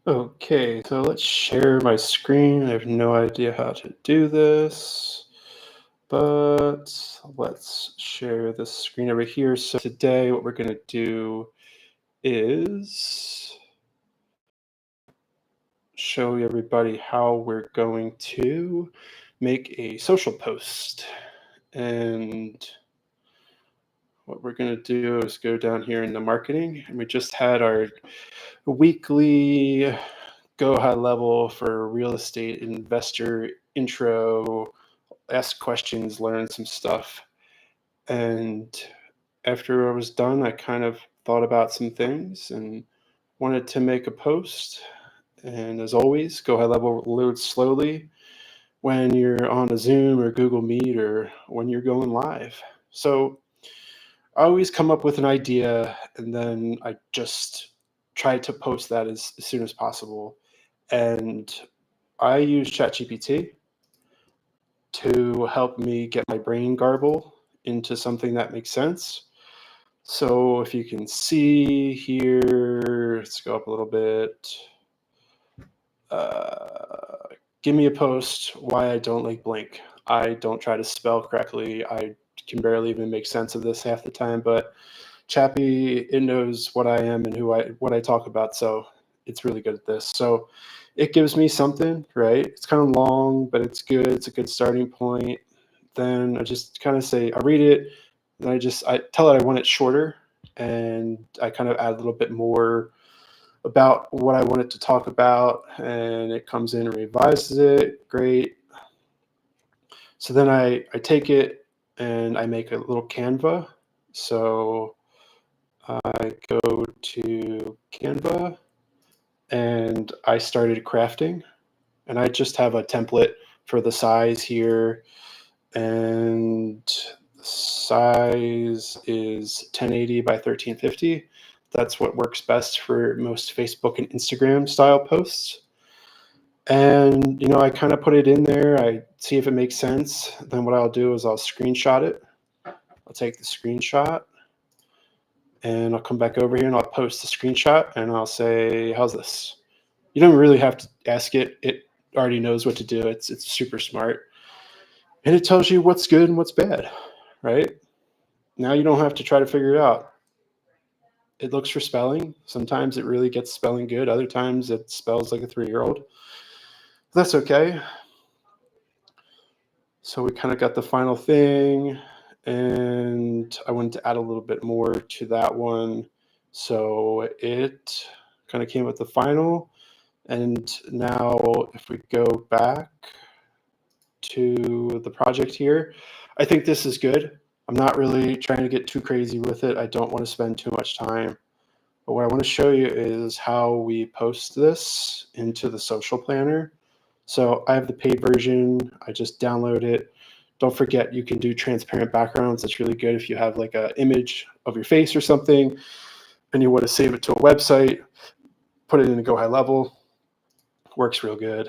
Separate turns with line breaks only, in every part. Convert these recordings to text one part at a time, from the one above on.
Okay, so let's share my screen. I have no idea how to do this, but let's share the screen over here. So today what we're going to do is show everybody how we're going to make a social post. And what we're going to do is go down here in the marketing, and we just had our weekly Go High Level for real estate investor intro, ask questions, learn some stuff. And after I was done, I kind of thought about some things and wanted to make a post. And as always, Go High Level loads slowly when you're on a Zoom or Google Meet or when you're going live. So I always come up with an idea and then I just try to post that as soon as possible. And I use ChatGPT to help me get my brain garble into something that makes sense. So if you can see here, let's go up a little bit. Give me a post why I don't like blank. I don't try to spell correctly. I can barely even make sense of this half the time, but Chappy, it knows what I am and what I talk about, so it's really good at this. So it gives me something, right? It's kind of long, but it's good. It's a good starting point. Then I just kind of say, I read it, and I tell it I want it shorter, and I kind of add a little bit more about what I want it to talk about, and it comes in and revises it. Great. So then I take it and I make a little Canva. So I go to Canva and I started crafting, and I just have a template for the size here, and the size is 1080 by 1350. That's what works best for most Facebook and Instagram style posts. And I kind of put it in there. I see if it makes sense. Then what I'll do is I'll screenshot it. I'll take the screenshot and I'll come back over here and I'll post the screenshot and I'll say, how's this? You don't really have to ask it. It already knows what to do. It's super smart. And it tells you what's good and what's bad, right? Now you don't have to try to figure it out. It looks for spelling. Sometimes it really gets spelling good. Other times it spells like a 3-year-old. That's okay. So we kind of got the final thing, and I wanted to add a little bit more to that one. So it kind of came with the final. And now if we go back to the project here, I think this is good. I'm not really trying to get too crazy with it. I don't want to spend too much time. But what I want to show you is how we post this into the social planner. So I have the paid version. I just download it. Don't forget, you can do transparent backgrounds. It's really good if you have like an image of your face or something and you want to save it to a website, put it in a Go High Level. Works real good.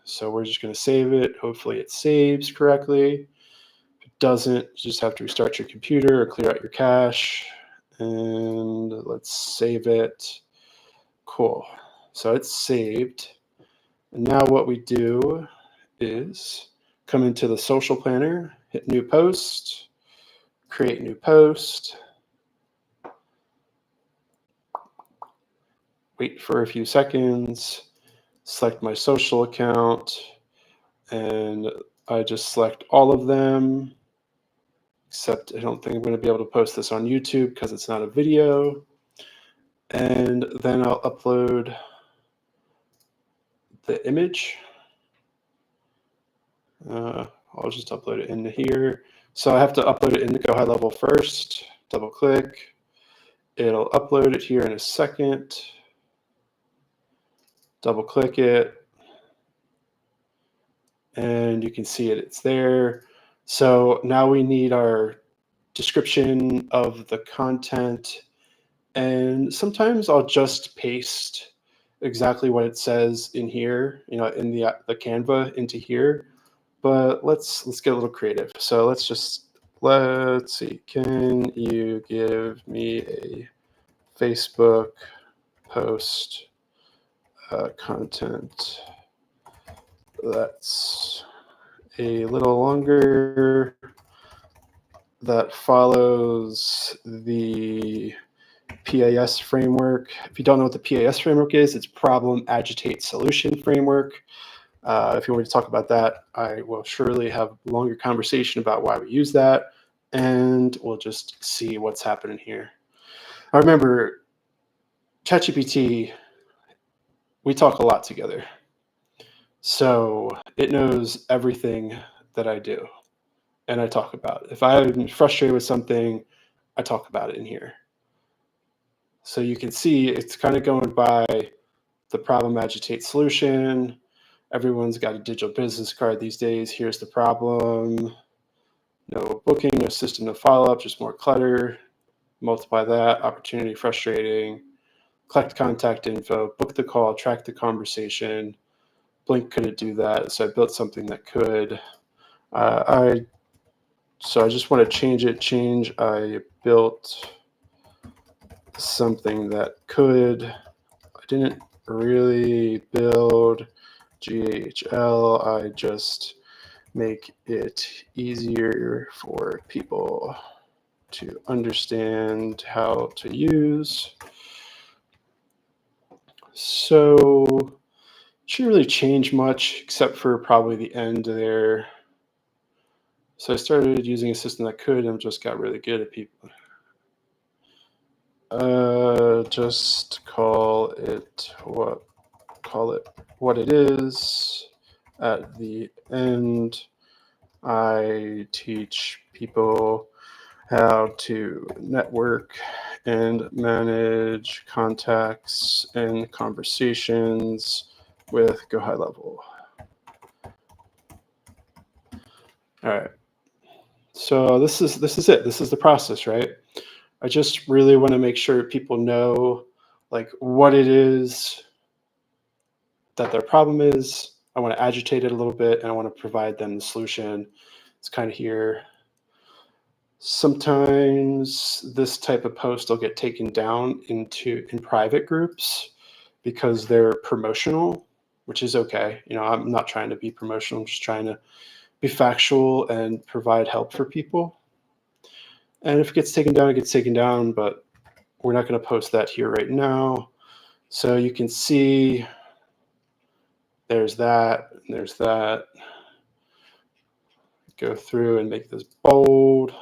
So we're just going to save it. Hopefully it saves correctly. If it doesn't, you just have to restart your computer or clear out your cache. And let's save it. Cool. So it's saved. And now what we do is come into the social planner, hit new post, create new post, wait for a few seconds, select my social account, and I just select all of them, except I don't think I'm going to be able to post this on YouTube because it's not a video. And then I'll upload the image. I'll just upload it into here. So I have to upload it into Go High Level first. Double click. It'll upload it here in a second. Double click it. And you can see it. It's there. So now we need our description of the content. And sometimes I'll just paste exactly what it says in here, in the Canva into here. But let's get a little creative. So let's see. Can you give me a Facebook post content that's a little longer, that follows the PAS framework. If you don't know what the PAS framework is, it's Problem, Agitate, Solution framework. If you want me to talk about that, I will surely have a longer conversation about why we use that, and we'll just see what's happening here. I remember ChatGPT, we talk a lot together. So it knows everything that I do, and I talk about it. If I'm frustrated with something, I talk about it in here. So you can see it's kind of going by the problem, agitate, solution. Everyone's got a digital business card these days. Here's the problem. No booking, no system, no follow-up, just more clutter. Multiply that, opportunity, frustrating. Collect contact info, book the call, track the conversation. Blink couldn't do that, so I built something that could. So I just want to change it. I built something that could. I didn't really build GHL. I just make it easier for people to understand how to use. So it shouldn't really change much except for probably the end there. So I started using a system that could and just got really good at people. Just call it what it is. At the end, I teach people how to network and manage contacts and conversations with GoHighLevel. All right. So this is it. This is the process, right? I just really want to make sure people know like what it is that their problem is. I want to agitate it a little bit, and I want to provide them the solution. It's kind of here. Sometimes this type of post will get taken down in private groups because they're promotional, which is okay. You know, I'm not trying to be promotional. I'm just trying to be factual and provide help for people. And if it gets taken down, it gets taken down, but we're not going to post that here right now. So you can see there's that, and there's that. Go through and make this bold.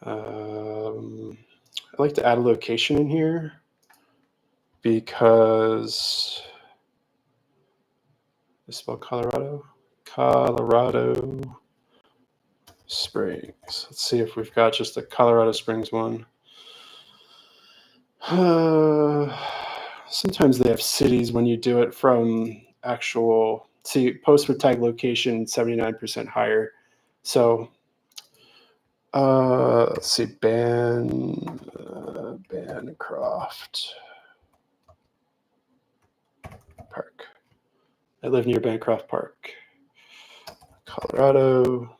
I like to add a location in here because I spell Colorado. Colorado Springs. Let's see if we've got just the Colorado Springs one. Sometimes they have cities when you do it from actual. See, post with tag location 79% higher. So let's see, Bancroft Park. I live near Bancroft Park, Colorado.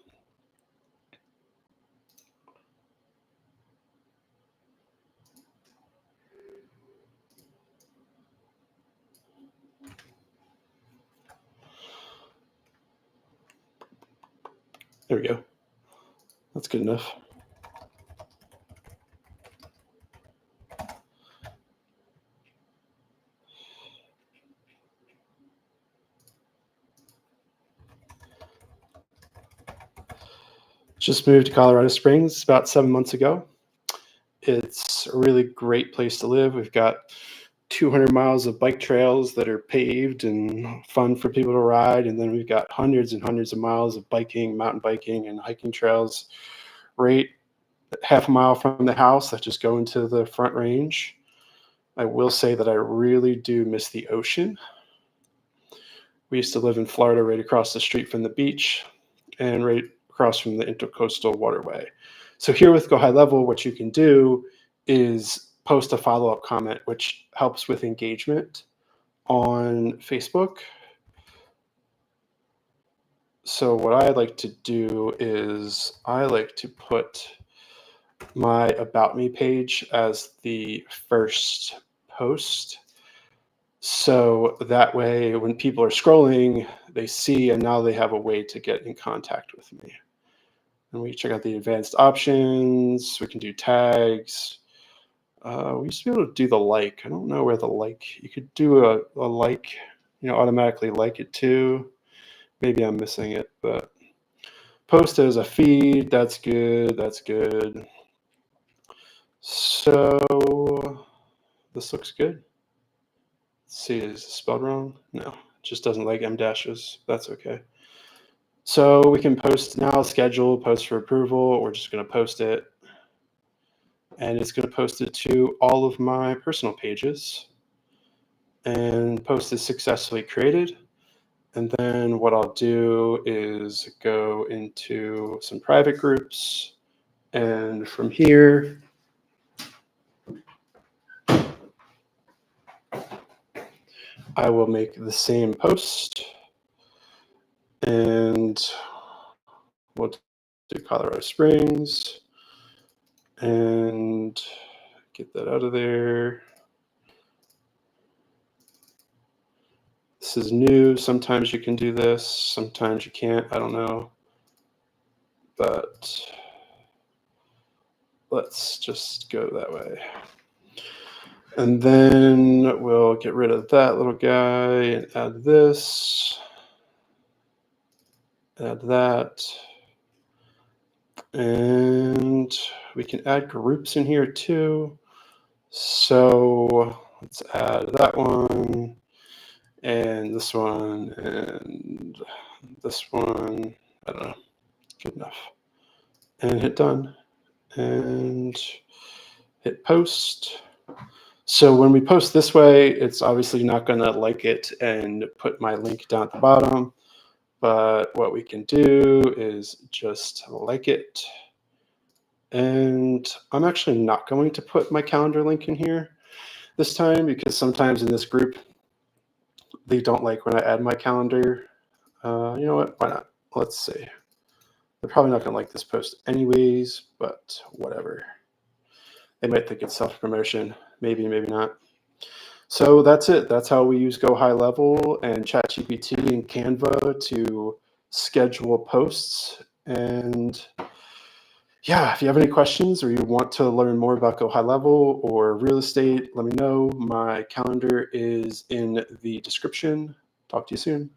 There we go. That's good enough. Just moved to Colorado Springs about 7 months ago. It's a really great place to live. We've got 200 miles of bike trails that are paved and fun for people to ride. And then we've got hundreds and hundreds of miles of biking, mountain biking, and hiking trails right half a mile from the house that just go into the Front Range. I will say that I really do miss the ocean. We used to live in Florida right across the street from the beach and right across from the Intercoastal Waterway. So here with GoHighLevel, what you can do is post a follow-up comment, which helps with engagement on Facebook. So what I like to do is I like to put my About Me page as the first post. So that way, when people are scrolling, they see, and now they have a way to get in contact with me. And we check out the advanced options. We can do tags. We used to be able to do the like. I don't know where the like, you could do a like, automatically like it too. Maybe I'm missing it, but post as a feed. That's good. That's good. So this looks good. Let's see, is it spelled wrong? No, it just doesn't like M dashes. That's okay. So we can post now, schedule, post for approval. We're just going to post it. And it's going to post it to all of my personal pages. And post is successfully created. And then what I'll do is go into some private groups. And from here, I will make the same post. And we'll do Colorado Springs. And get that out of there. This is new. Sometimes you can do this. Sometimes you can't. I don't know. But let's just go that way. And then we'll get rid of that little guy and add this. Add that. And we can add groups in here too. So let's add that one. And this one, and this one, I don't know, good enough. And hit done, and hit post. So when we post this way, it's obviously not gonna like it and put my link down at the bottom, but what we can do is just like it. And I'm actually not going to put my calendar link in here this time, because sometimes in this group, they don't like when I add my calendar. You know what? Why not? Let's see. They're probably not going to like this post anyways, but whatever. They might think it's self-promotion. Maybe, maybe not. So that's it. That's how we use GoHighLevel and ChatGPT and Canva to schedule posts. And yeah, if you have any questions or you want to learn more about GoHighLevel or real estate, let me know. My calendar is in the description. Talk to you soon.